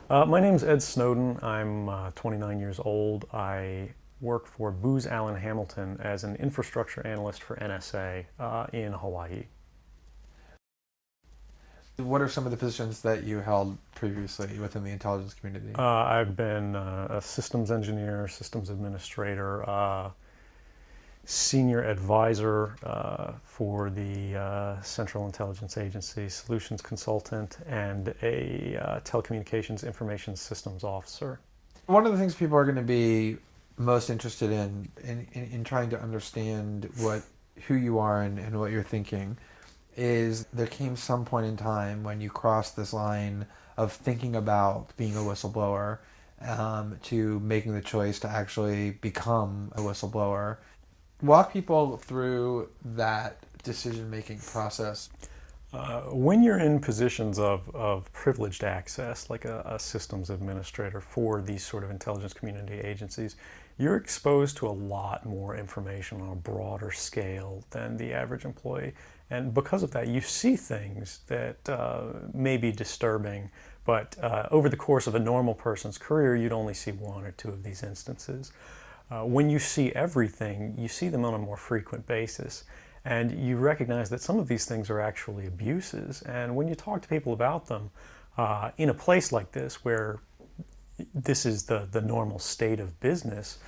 My name's Ed Snowden. I'm 29 years old. I work for Booz Allen Hamilton as an infrastructure analyst for NSA in Hawaii. What are some of the positions that you held previously within the intelligence community? I've been a systems engineer, systems administrator, senior advisor for the Central Intelligence Agency, solutions consultant, and a telecommunications information systems officer. One of the things people are going to be most interested in trying to understand who you are and what you're thinking is there came some point in time when you crossed this line of thinking about being a whistleblower to making the choice to actually become a whistleblower. Walk people through that decision making process. When you're in positions of privileged access, like a systems administrator for these sort of intelligence community agencies, you're exposed to a lot more information on a broader scale than the average employee. And because of that, you see things that may be disturbing, but over the course of a normal person's career, you'd only see one or two of these instances. When you see everything, you see them on a more frequent basis. And you recognize that some of these things are actually abuses. And when you talk to people about them, in a place like this where this is the normal state of business,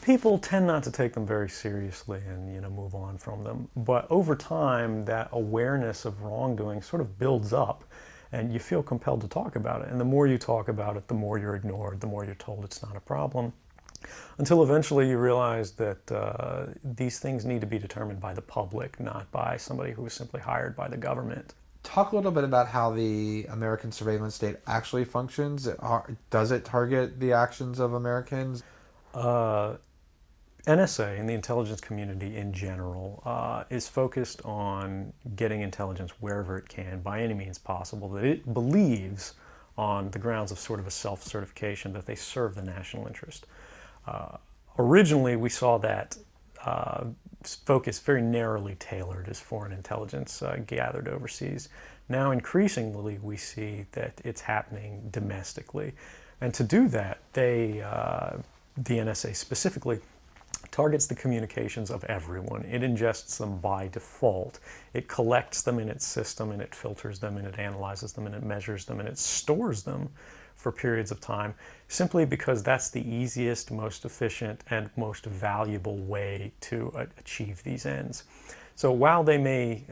people tend not to take them very seriously and move on from them. But over time, that awareness of wrongdoing sort of builds up, and you feel compelled to talk about it. And the more you talk about it, the more you're ignored, the more you're told it's not a problem, until eventually you realize that these things need to be determined by the public, not by somebody who is simply hired by the government. Talk a little bit about how the American surveillance state actually functions. Does it target the actions of Americans? NSA and the intelligence community in general is focused on getting intelligence wherever it can by any means possible that it believes on the grounds of sort of a self-certification that they serve the national interest. Originally, we saw that focus very narrowly tailored as foreign intelligence gathered overseas. Now, increasingly, we see that it's happening domestically. And to do that, the NSA specifically, targets the communications of everyone. It ingests them by default. It collects them in its system, and it filters them, and it analyzes them, and it measures them, and it stores them for periods of time, simply because that's the easiest, most efficient, and most valuable way to achieve these ends. So while they may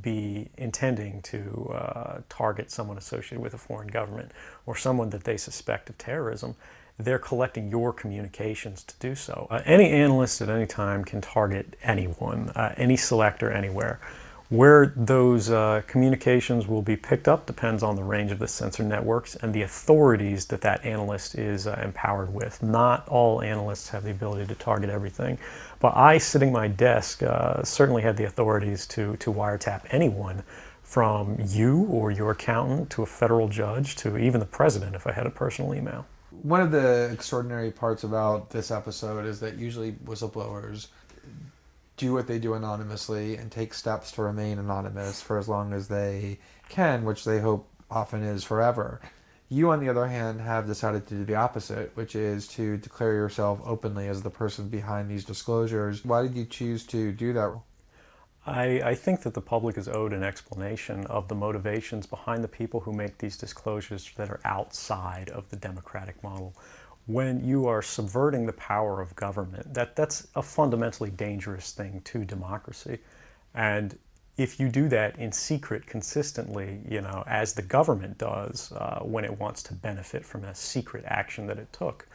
be intending to target someone associated with a foreign government or someone that they suspect of terrorism, they're collecting your communications to do so. Any analyst at any time can target anyone, any selector anywhere. Where those communications will be picked up depends on the range of the sensor networks and the authorities that that analyst is empowered with. Not all analysts have the ability to target everything, but I, sitting at my desk, certainly had the authorities to wiretap anyone, from you or your accountant to a federal judge to even the president if I had a personal email. One of the extraordinary parts about this episode is that usually whistleblowers do what they do anonymously and take steps to remain anonymous for as long as they can, which they hope often is forever. You, on the other hand, have decided to do the opposite, which is to declare yourself openly as the person behind these disclosures. Why did you choose to do that? I think that the public is owed an explanation of the motivations behind the people who make these disclosures that are outside of the democratic model. When you are subverting the power of government, that's a fundamentally dangerous thing to democracy. And if you do that in secret consistently, as the government does when it wants to benefit from a secret action that it took,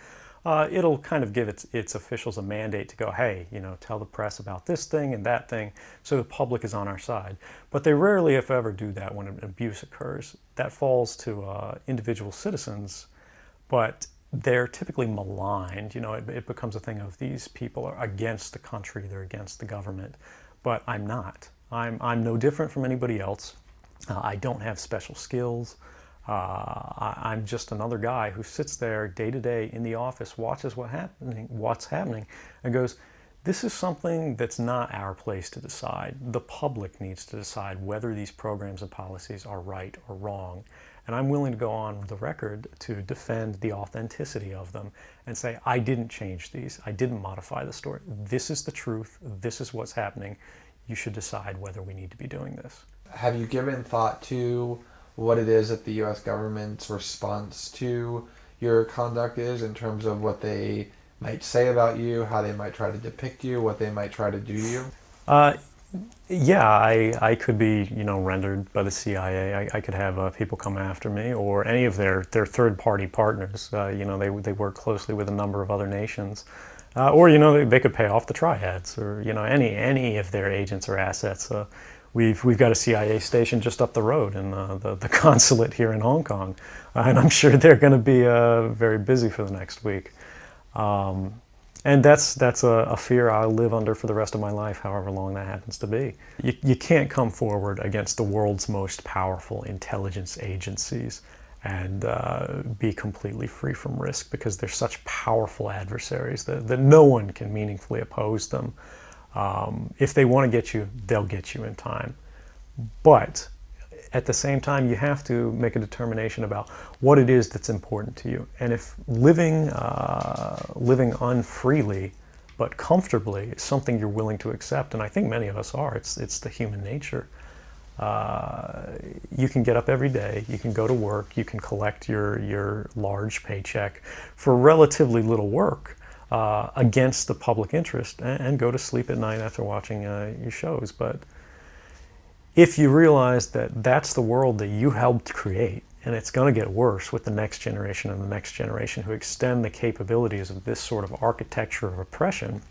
it'll kind of give its officials a mandate to go, hey, tell the press about this thing and that thing, so the public is on our side. But they rarely, if ever, do that when an abuse occurs. That falls to individual citizens, but they're typically maligned. It becomes a thing of these people are against the country, they're against the government. But I'm not. I'm no different from anybody else. I don't have special skills. I'm just another guy who sits there day to day in the office, watches what's happening, and goes, this is something that's not our place to decide. The public needs to decide whether these programs and policies are right or wrong. And I'm willing to go on the record to defend the authenticity of them and say, I didn't change these. I didn't modify the story. This is the truth. This is what's happening. You should decide whether we need to be doing this. Have you given thought to what it is that the U.S. government's response to your conduct is in terms of what they might say about you, how they might try to depict you, what they might try to do to you? Yeah, I could be, rendered by the CIA. I could have people come after me, or any of their third-party partners. They work closely with a number of other nations. Or they could pay off the triads, or any of their agents or assets. We've got a CIA station just up the road in the consulate here in Hong Kong, and I'm sure they're going to be very busy for the next week. And that's a fear I'll live under for the rest of my life, however long that happens to be. You can't come forward against the world's most powerful intelligence agencies and be completely free from risk, because they're such powerful adversaries that no one can meaningfully oppose them. If they want to get you, they'll get you in time. But at the same time, you have to make a determination about what it is that's important to you. And if living unfreely but comfortably is something you're willing to accept, and I think many of us are, it's the human nature. You can get up every day, you can go to work, you can collect your large paycheck for relatively little work against the public interest, and go to sleep at night after watching your shows. But if you realize that that's the world that you helped create, and it's going to get worse with the next generation and the next generation who extend the capabilities of this sort of architecture of oppression,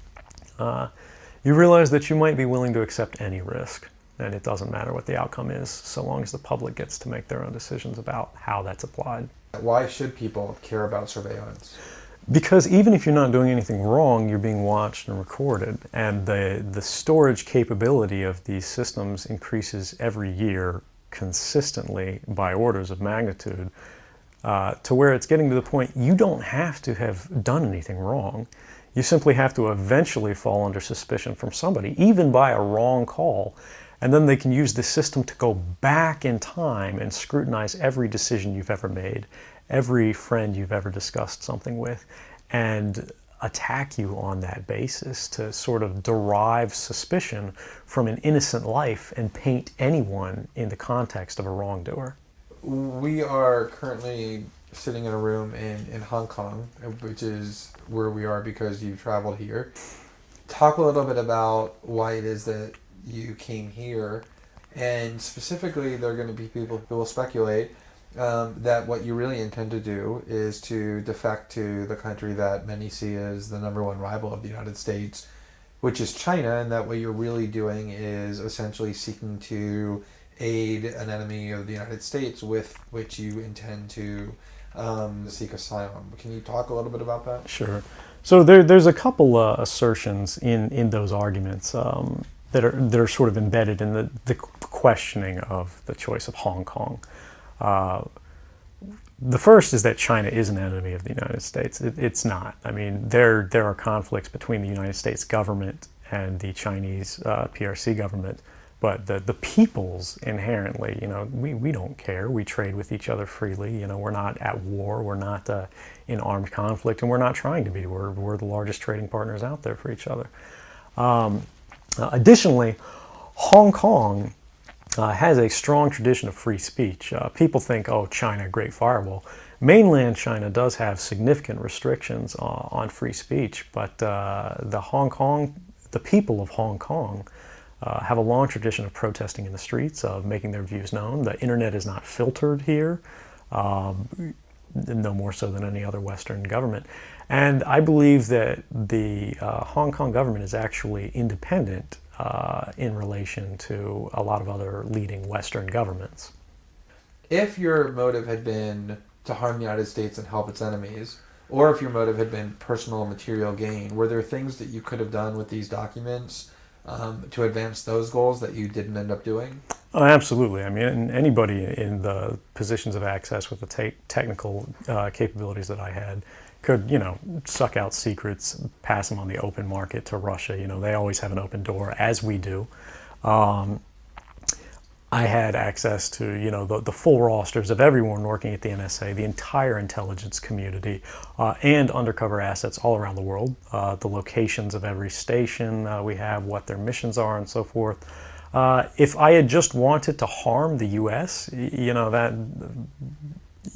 you realize that you might be willing to accept any risk. And it doesn't matter what the outcome is, so long as the public gets to make their own decisions about how that's applied. Why should people care about surveillance? Because even if you're not doing anything wrong, you're being watched and recorded. And the storage capability of these systems increases every year consistently by orders of magnitude, to where it's getting to the point you don't have to have done anything wrong. You simply have to eventually fall under suspicion from somebody, even by a wrong call. And then they can use the system to go back in time and scrutinize every decision you've ever made, every friend you've ever discussed something with, and attack you on that basis to sort of derive suspicion from an innocent life and paint anyone in the context of a wrongdoer. We are currently sitting in a room in Hong Kong, which is where we are because you've traveled here. Talk a little bit about why it is that you came here, and specifically there are going to be people who will speculate that what you really intend to do is to defect to the country that many see as the number one rival of the United States, which is China, and that what you're really doing is essentially seeking to aid an enemy of the United States with which you intend to seek asylum. Can you talk a little bit about that? Sure. So there's a couple assertions in those arguments that are sort of embedded in the questioning of the choice of Hong Kong. The first is that China is an enemy of the United States. It's not. I mean, there are conflicts between the United States government and the Chinese PRC government, but the peoples inherently, we don't care. We trade with each other freely. We're not at war. We're not in armed conflict, and we're not trying to be. We're the largest trading partners out there for each other. Additionally, Hong Kong has a strong tradition of free speech. People think, oh, China, great firewall. Mainland China does have significant restrictions on free speech, but the people of Hong Kong have a long tradition of protesting in the streets, of making their views known. The internet is not filtered here, no more so than any other Western government. And I believe that the Hong Kong government is actually independent in relation to a lot of other leading Western governments. If your motive had been to harm the United States and help its enemies, or if your motive had been personal material gain, were there things that you could have done with these documents to advance those goals that you didn't end up doing? Oh, absolutely. I mean, anybody in the positions of access with the technical capabilities that I had could, suck out secrets, pass them on the open market to Russia. They always have an open door, as we do. I had access to, the full rosters of everyone working at the NSA, the entire intelligence community, and undercover assets all around the world, the locations of every station we have, what their missions are, and so forth. If I had just wanted to harm the U.S., that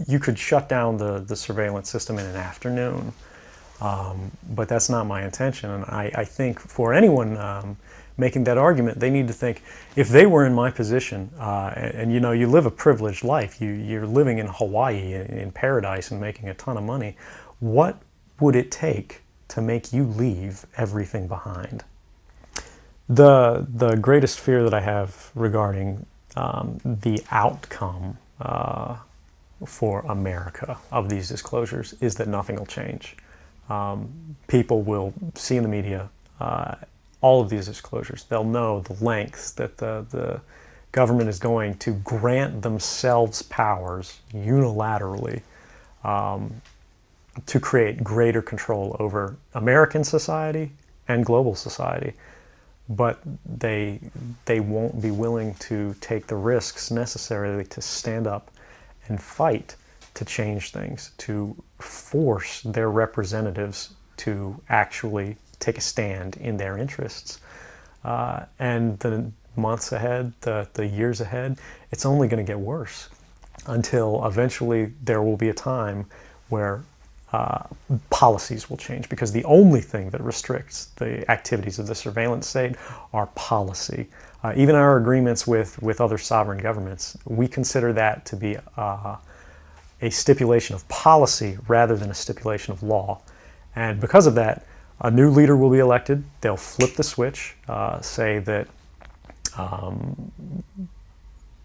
you could shut down the surveillance system in an afternoon. But that's not my intention, and I think for anyone making that argument, they need to think, if they were in my position, and you live a privileged life, you're living in Hawaii in paradise and making a ton of money, what would it take to make you leave everything behind? The greatest fear that I have regarding the outcome for America of these disclosures is that nothing will change. People will see in the media all of these disclosures. They'll know the lengths that the government is going to grant themselves powers unilaterally to create greater control over American society and global society. But they won't be willing to take the risks necessarily to stand up and fight to change things, to force their representatives to actually take a stand in their interests. And the months ahead, the years ahead, it's only going to get worse until eventually there will be a time where policies will change, because the only thing that restricts the activities of the surveillance state are policy. Even our agreements with other sovereign governments, we consider that to be a stipulation of policy rather than a stipulation of law. And because of that, a new leader will be elected. They'll flip the switch, say that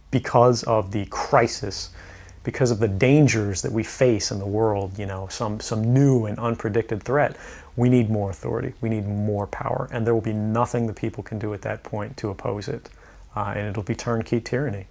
because of the crisis, because of the dangers that we face in the world, some new and unpredicted threat, we need more authority, we need more power, and there will be nothing the people can do at that point to oppose it, and it'll be turnkey tyranny.